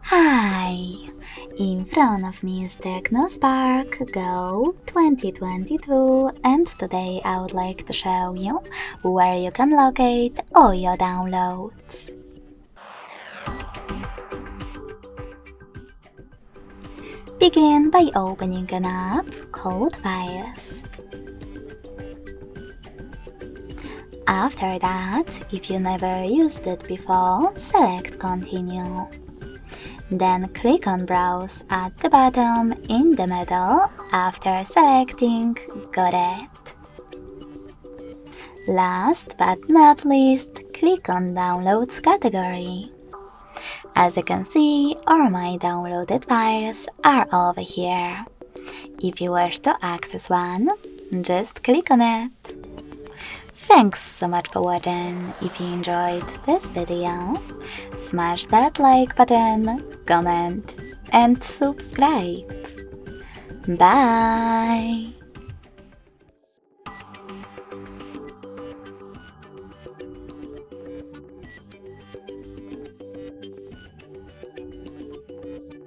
Hi! In front of me is Tecno Spark Go 2022, and today I would like to show you where you can locate all your downloads. Begin by opening an app called Files. After that, if you never used it before, select Continue. Then click on Browse at the bottom in the middle after selecting Got it. Last but not least, click on Downloads category. As you can see, all my downloaded files are over here. If you wish to access one, just click on it. Thanks so much for watching. If you enjoyed this video, smash that like button, comment and subscribe. Bye!